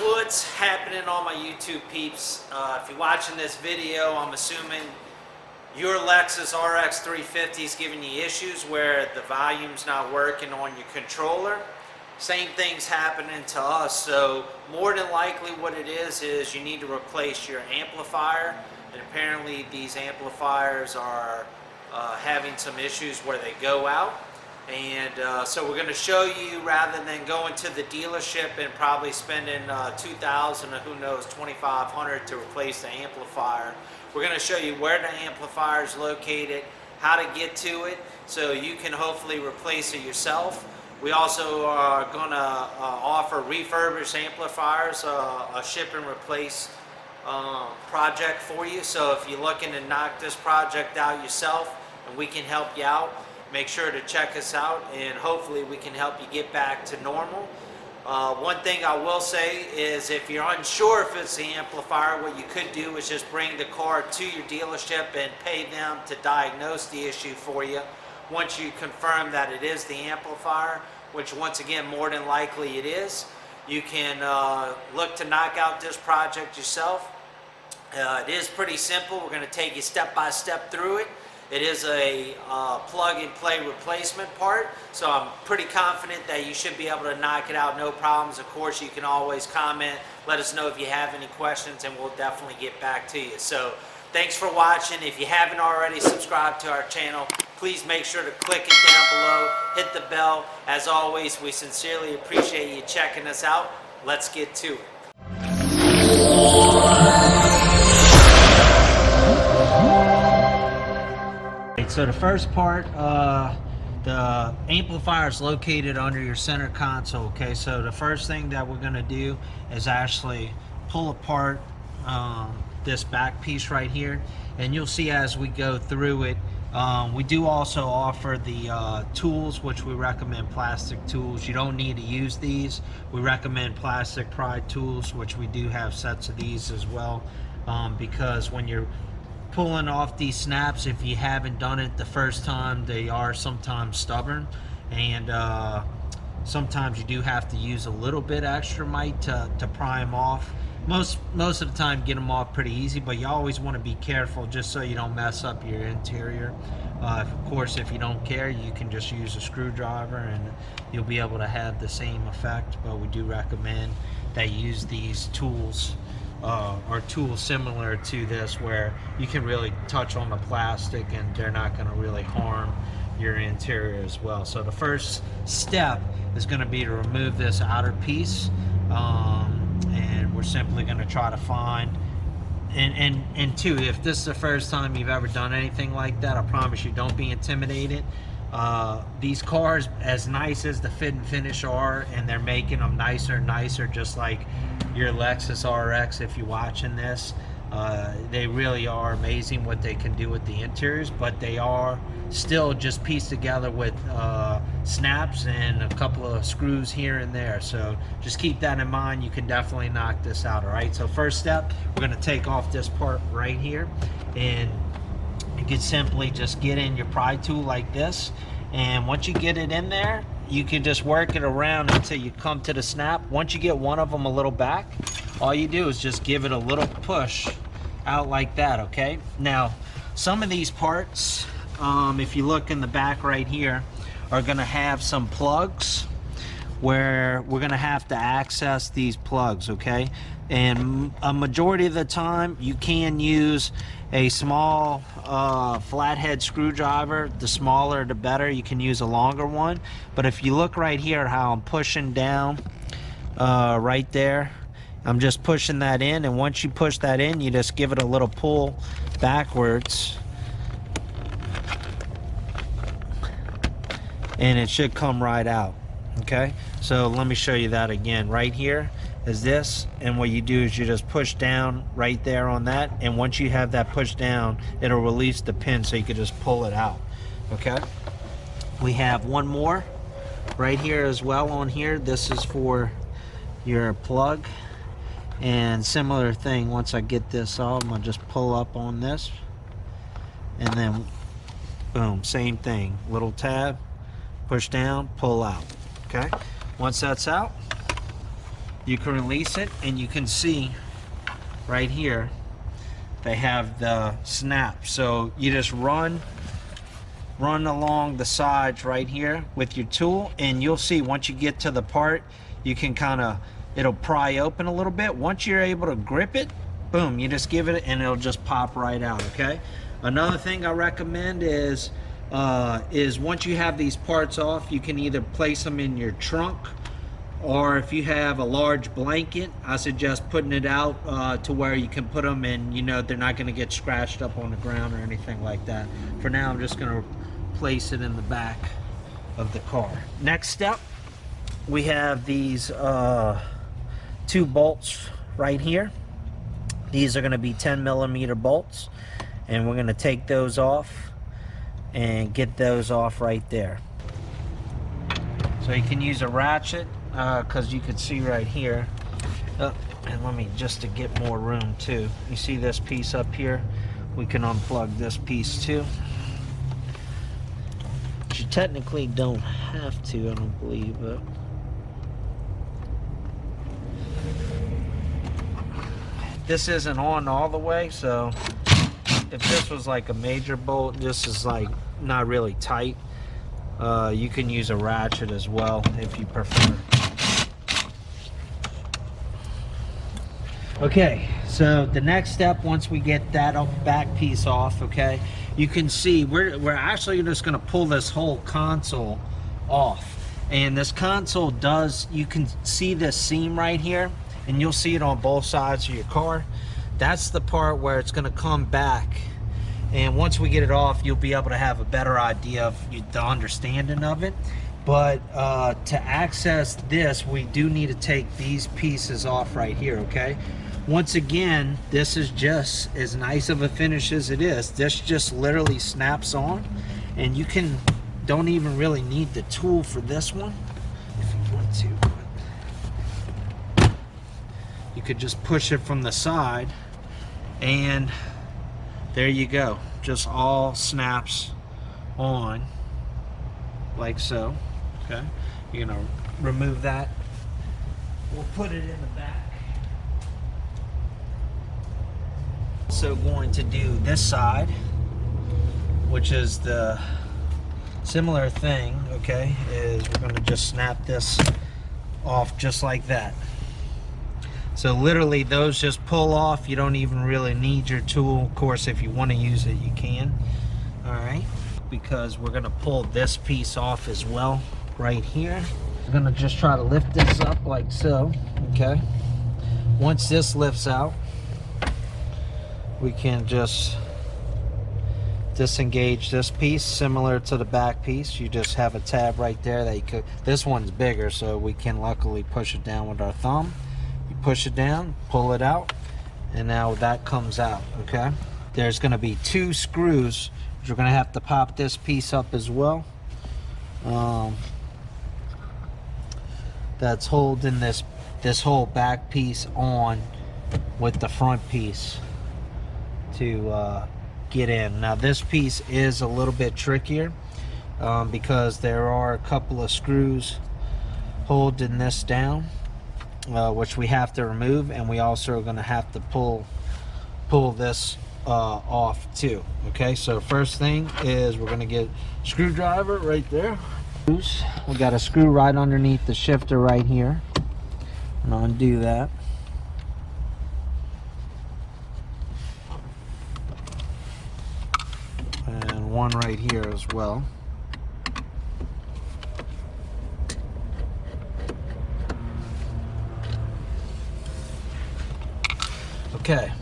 What's happening, all my YouTube peeps? If you're watching this video, I'm assuming your Lexus RX 350 is giving you issues where the volume's not working on your controller. Same thing's happening to us. So more than likely what it is you need to replace your amplifier. And apparently these amplifiers are having some issues where they go out. And so we're going to show you, rather than going to the dealership and probably spending $2,000 or who knows $2,500 to replace the amplifier, we're going to show you where the amplifier is located, how to get to it, so you can hopefully replace it yourself. We also are going to offer refurbished amplifiers, a ship and replace project for you. So if you're looking to knock this project out yourself and we can help you out, make sure to check us out, and hopefully we can help you get back to normal. One thing I will say is, if you're unsure if it's the amplifier, what you could do is just bring the car to your dealership and pay them to diagnose the issue for you. Once you confirm that it is the amplifier, which once again more than likely it is, you can look to knock out this project yourself. It is pretty simple. We're going to take you step by step through it. It is a plug-and-play replacement part, so I'm pretty confident that you should be able to knock it out, no problems. Of course, you can always comment, let us know if you have any questions, and we'll definitely get back to you. So thanks for watching. If you haven't already subscribed to our channel, please make sure to click it down below, hit the bell. As always, we sincerely appreciate you checking us out. Let's get to it. So the first part, the amplifier is located under your center console. Okay, so the first thing that we're going to do is actually pull apart this back piece right here, and you'll see as we go through it. We do also offer the tools, which we recommend plastic tools. You don't need to use these. We recommend plastic pry tools, which we do have sets of these as well, because when you're pulling off these snaps, if you haven't done it the first time, they are sometimes stubborn, and sometimes you do have to use a little bit extra might to pry them off. Most of the time get them off pretty easy, but you always want to be careful just so you don't mess up your interior. Of course, if you don't care, you can just use a screwdriver and you'll be able to have the same effect, but we do recommend that you use these tools or tools similar to this, where you can really touch on the plastic and they're not going to really harm your interior as well. So the first step is going to be to remove this outer piece, and we're simply going to try to find, and two, if this is the first time you've ever done anything like that, I promise you, don't be intimidated. These cars, as nice as the fit and finish are, and they're making them nicer and nicer, just like your Lexus RX, if you're watching this, they really are amazing what they can do with the interiors, but they are still just pieced together with snaps and a couple of screws here and there. So just keep that in mind. You can definitely knock this out. All right, so first step, we're going to take off this part right here, and you can simply just get in your pry tool like this, and once you get it in there, you can just work it around until you come to the snap. Once you get one of them a little back, all you do is just give it a little push out like that. Okay, now some of these parts, if you look in the back right here, are going to have some plugs where we're going to have to access these plugs. Okay, and a majority of the time you can use a small flathead screwdriver. The smaller the better. You can use a longer one, but if you look right here how I'm pushing down right there, I'm just pushing that in, and once you push that in, you just give it a little pull backwards, and it should come right out. Okay, so let me show you that again. Right here is this, and what you do is you just push down right there on that, and once you have that pushed down, it'll release the pin, so you can just pull it out. Okay, we have one more right here as well on here. This is for your plug, and similar thing. Once I get this off, I'm gonna just pull up on this, and then boom, same thing, little tab, push down, pull out. Okay, once that's out, you can release it, and you can see right here they have the snap. So you just run along the sides right here with your tool, and you'll see once you get to the part, you can kind of, it'll pry open a little bit. Once you're able to grip it, boom, you just give it and it'll just pop right out. Okay, another thing I recommend is once you have these parts off, you can either place them in your trunk, or if you have a large blanket, I suggest putting it out to where you can put them in, you know, they're not going to get scratched up on the ground or anything like that. For now, I'm just going to place it in the back of the car. Next step, we have these 2 bolts right here. These are going to be 10mm bolts, and we're going to take those off and get those off right there. So you can use a ratchet, because you can see right here, and let me, just to get more room too, you see this piece up here, we can unplug this piece too. You technically don't have to, I don't believe, but this isn't on all the way, so if this was like a major bolt, this is like not really tight. You can use a ratchet as well if you prefer. Okay, so the next step, once we get that back piece off, okay, you can see we're actually just going to pull this whole console off. And this console does, you can see this seam right here, and you'll see it on both sides of your car. That's the part where it's going to come back, and once we get it off, you'll be able to have a better idea of the understanding of it. But to access this, we do need to take these pieces off right here. Okay, once again, this is just as nice of a finish as it is. This just literally snaps on, and you don't even really need the tool for this one if you want to. You could just push it from the side, and there you go. Just all snaps on like so. Okay, you're gonna remove that. We'll put it in the back. So going to do this side, which is the similar thing. Okay, is we're gonna just snap this off just like that. So literally those just pull off. You don't even really need your tool. Of course, if you want to use it, you can. All right, because we're gonna pull this piece off as well right here. I'm gonna just try to lift this up like so. Okay, once this lifts out, we can just disengage this piece, similar to the back piece. You just have a tab right there that you could, this one's bigger, so we can luckily push it down with our thumb. You push it down, pull it out, and now that comes out. Okay, there's going to be 2 screws. You're going to have to pop this piece up as well. That's holding this whole back piece on with the front piece to get in. Now this piece is a little bit trickier because there are a couple of screws holding this down, which we have to remove, and we also are going to have to pull this off too. Okay, so first thing is we're going to get a screwdriver right there. We got a screw right underneath the shifter right here, and undo that. And one right here as well. Okay,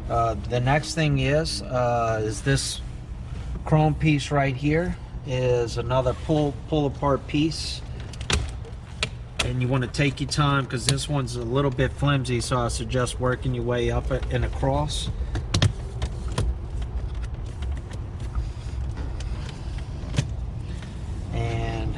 the next thing is this chrome piece right here is another pull apart piece, and you want to take your time because this one's a little bit flimsy, so I suggest working your way up it and across. And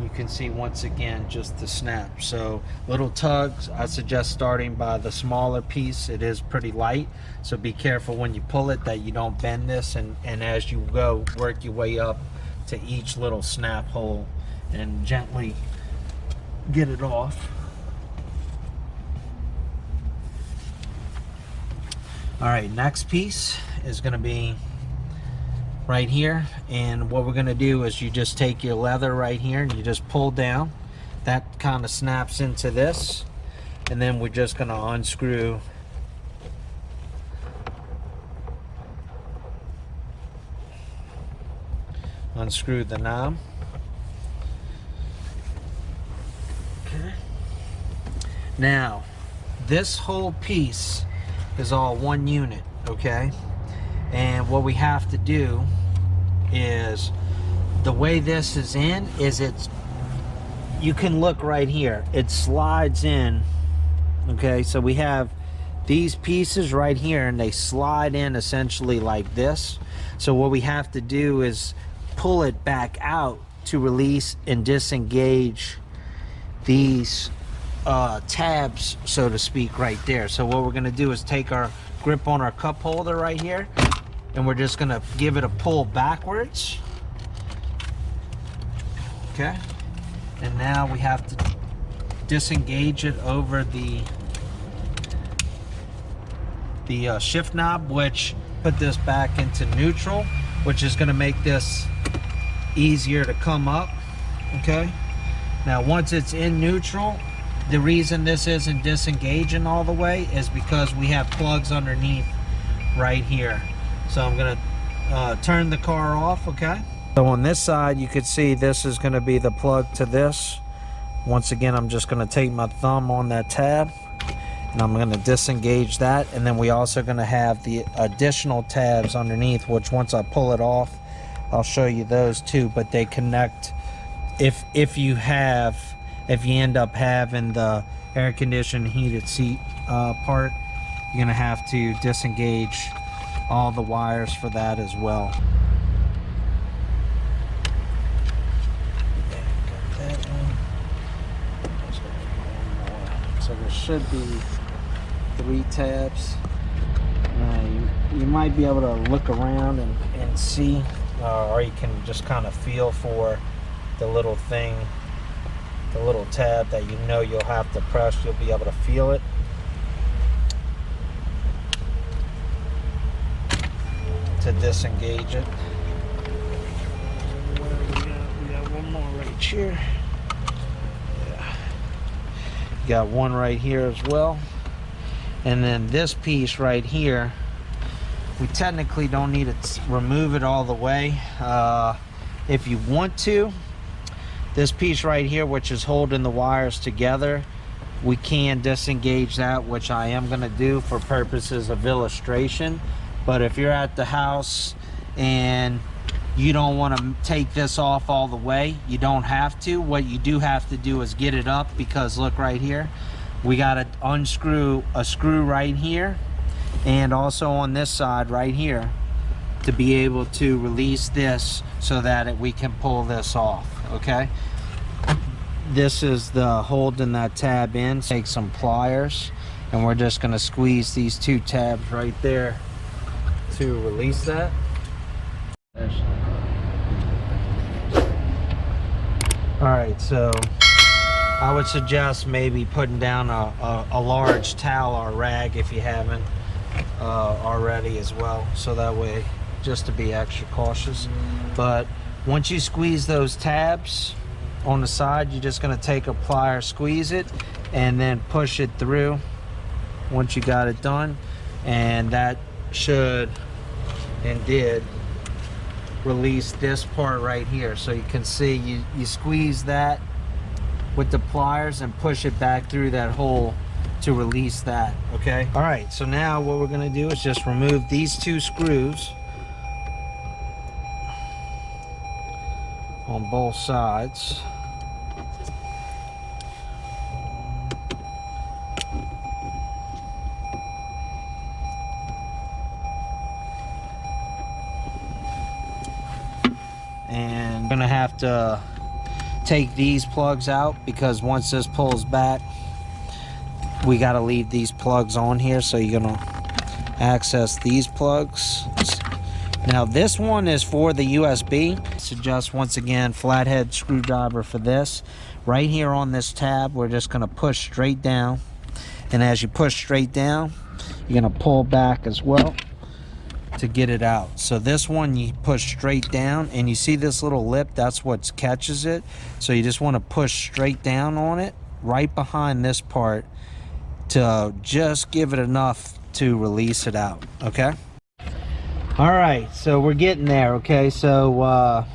you can see once again just the snap. So little tugs, I suggest starting by the smaller piece. It is pretty light, so be careful when you pull it that you don't bend this, and as you go, work your way up to each little snap hole and gently get it off. All right, next piece is going to be right here, and what we're going to do is you just take your leather right here and you just pull down. That kind of snaps into this, and then we're just going to unscrew the knob. Okay. Now, this whole piece is all one unit, okay? And what we have to do is, the way this is in is you can look right here, it slides in, okay? So we have these pieces right here and they slide in essentially like this. So what we have to do is pull it back out to release and disengage these tabs, so to speak, right there. So what we're going to do is take our grip on our cup holder right here, and we're just going to give it a pull backwards. Okay, and now we have to disengage it over the shift knob, which put this back into neutral, which is going to make this easier to come up. Okay, now once it's in neutral, the reason this isn't disengaging all the way is because we have plugs underneath right here. So I'm going to turn the car off. Okay, so on this side you could see this is going to be the plug to this. Once again, I'm just going to take my thumb on that tab and I'm going to disengage that, and then we also going to have the additional tabs underneath, which once I pull it off I'll show you those too, but they connect. If you end up having the air conditioned heated seat part, you're gonna have to disengage all the wires for that as well. Got that one. So there should be 3 tabs. You might be able to look around and see, or you can just kind of feel for the little thing, the little tab that you know you'll have to press. You'll be able to feel it. To disengage it. We got one more right here. Yeah. You got one right here as well. And then this piece right here, we technically don't need to remove it all the way. If you want to, this piece right here, which is holding the wires together, we can disengage that, which I am going to do for purposes of illustration. But if you're at the house and you don't want to take this off all the way, you don't have to. What you do have to do is get it up, because look right here, we got to unscrew a screw right here, and also on this side right here, to be able to release this so that we can pull this off. Okay, this is the holding that tab in. Take some pliers and we're just going to squeeze these 2 tabs right there to release that. All right, so I would suggest maybe putting down a large towel or rag if you haven't already as well, so that way, just to be extra cautious. But once you squeeze those tabs on the side, you're just going to take a plier, squeeze it, and then push it through once you got it done, and that should and did release this part right here. So you can see you squeeze that with the pliers and push it back through that hole to release that. Okay, all right, so now what we're going to do is just remove these 2 screws on both sides. And I'm gonna have to take these plugs out, because once this pulls back, we got to leave these plugs on here. So you're gonna access these plugs. Now this one is for the USB. Suggest once again flathead screwdriver for this. Right here on this tab, we're just gonna push straight down, and as you push straight down, you're gonna pull back as well to get it out. So this one you push straight down, and you see this little lip, that's what catches it. So you just want to push straight down on it right behind this part to just give it enough to release it out. Okay, all right, so we're getting there. Okay, so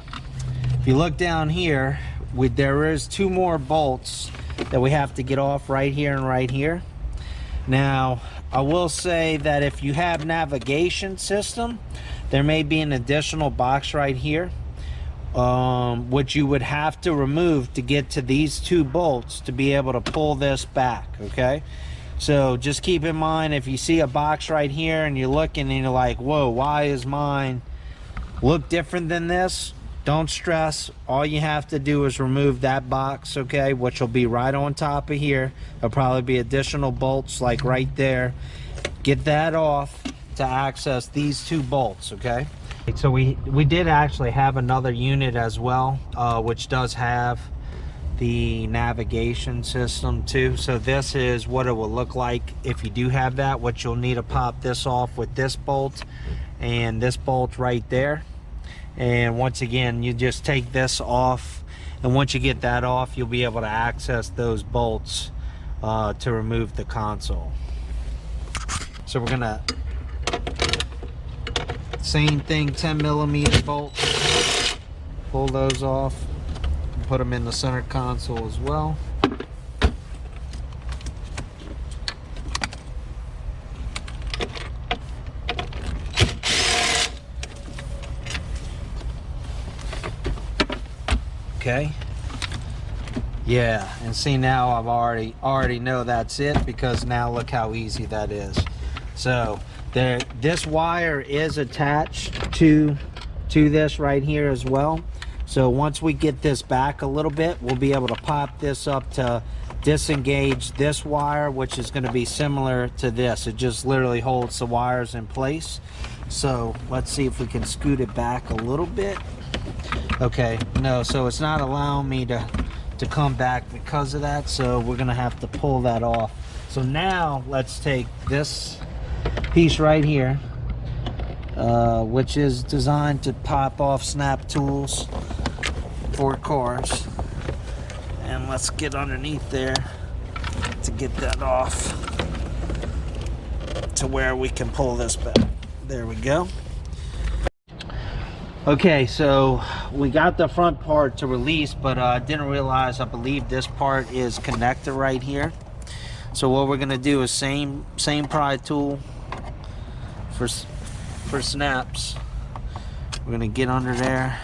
if you look down here, there is 2 more bolts that we have to get off, right here and right here. Now I will say that if you have navigation system, there may be an additional box right here, which you would have to remove to get to these 2 bolts to be able to pull this back. Okay, so just keep in mind, if you see a box right here and you're looking and you're like, whoa, why is mine look different than this? Don't stress. All you have to do is remove that box, okay, which will be right on top of here. There'll probably be additional bolts like right there. Get that off to access these 2 bolts. Okay, so we did actually have another unit as well, which does have the navigation system too. So this is what it will look like if you do have that. What you'll need to pop this off with this bolt and this bolt right there. And once again, you just take this off, and once you get that off, you'll be able to access those bolts to remove the console. So we're gonna, same thing, 10mm bolts, pull those off, put them in the center console as well. Okay, yeah, and see, now I've already know that's it, because now look how easy that is. So this wire is attached to this right here as well. So once we get this back a little bit, we'll be able to pop this up to disengage this wire, which is going to be similar to this. It just literally holds the wires in place. So let's see if we can scoot it back a little bit. Okay, no, so it's not allowing me to come back because of that, so we're gonna have to pull that off. So now let's take this piece right here, which is designed to pop off snap tools for cars, and let's get underneath there to get that off to where we can pull this back. There we go. Okay, so we got the front part to release, but I didn't realize, I believe this part is connected right here. So what we're gonna do is same pry tool for snaps. We're gonna get under there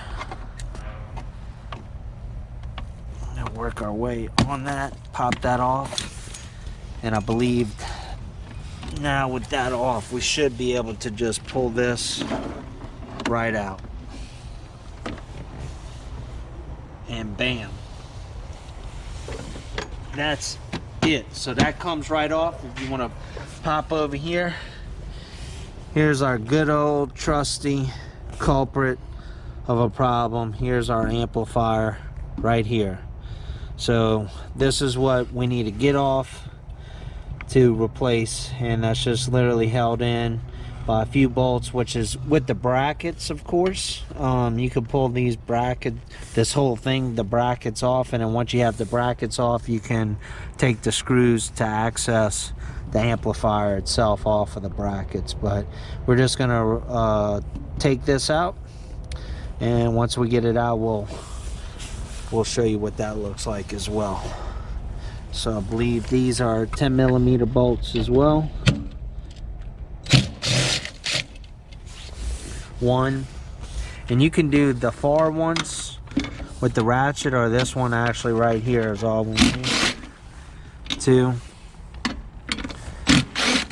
and work our way on that, pop that off, and I believe now with that off, we should be able to just pull this right out. And bam, that's it. So that comes right off. If you want to pop over here, here's our good old trusty culprit of a problem. Here's our amplifier right here. So this is what we need to get off to replace, and that's just literally held in by a few bolts, which is with the brackets, of course. You can pull these brackets, this whole thing, the brackets off, and then once you have the brackets off, you can take the screws to access the amplifier itself off of the brackets. But we're just gonna take this out, and once we get it out, we'll show you what that looks like as well. So I believe these are 10mm bolts as well. One, and you can do the far ones with the ratchet, or this one actually right here is all we need. 2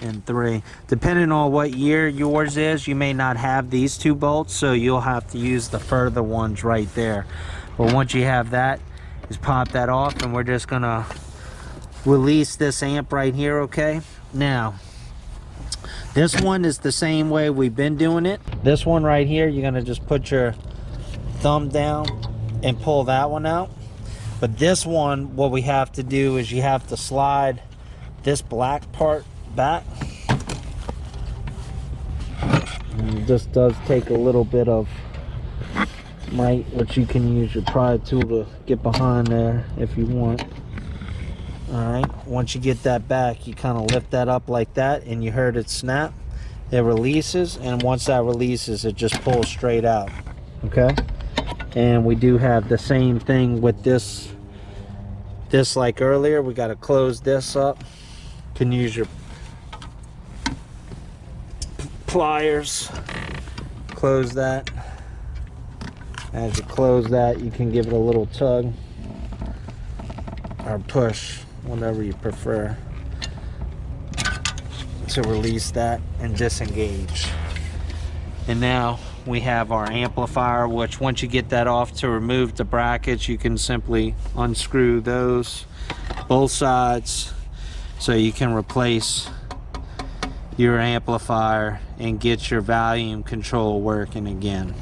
and 3, depending on what year yours is. You may not have these 2 bolts, so you'll have to use the further ones right there. But once you have that, just pop that off, and we're just gonna release this amp right here. Okay, now this one is the same way we've been doing it. This one right here, you're gonna just put your thumb down and pull that one out. But this one, what we have to do is you have to slide this black part back And this does take a little bit of might, which you can use your pry tool to get behind there if you want. Alright, once you get that back, you kind of lift that up like that, and you heard it snap. It releases, and once that releases, it just pulls straight out. Okay? And we do have the same thing with this like earlier. We got to close this up. You can use your pliers, close that. As you close that, you can give it a little tug or push, whatever you prefer, to release that and disengage. And now we have our amplifier, which once you get that off, to remove the brackets, you can simply unscrew those both sides so you can replace your amplifier and get your volume control working again.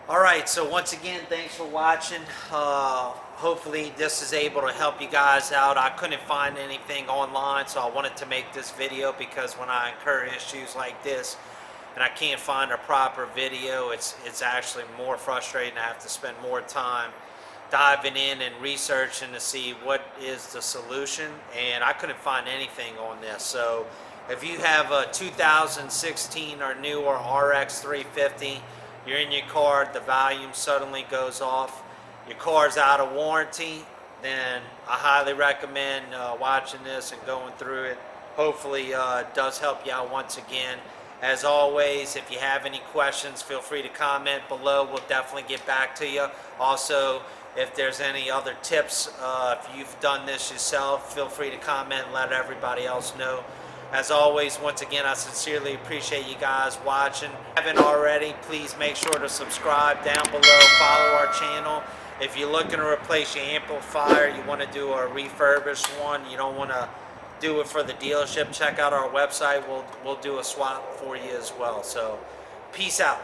Alright, so once again, thanks for watching. Hopefully this is able to help you guys out. I couldn't find anything online, so I wanted to make this video, because when I incur issues like this and I can't find a proper video, it's actually more frustrating. I have to spend more time diving in and researching to see what is the solution, and I couldn't find anything on this. So if you have a 2016 or newer RX 350, you're in your car, the volume suddenly goes off, your car's out of warranty, then I highly recommend watching this and going through it. Hopefully it does help you out once again. As always, if you have any questions, feel free to comment below. We'll definitely get back to you. Also, if there's any other tips, if you've done this yourself, feel free to comment and let everybody else know. As always, once again, I sincerely appreciate you guys watching. If you haven't already, please make sure to subscribe down below, follow our channel. If you're looking to replace your amplifier, you want to do a refurbished one, you don't want to do it for the dealership, check out our website. We'll do a swap for you as well. So, peace out.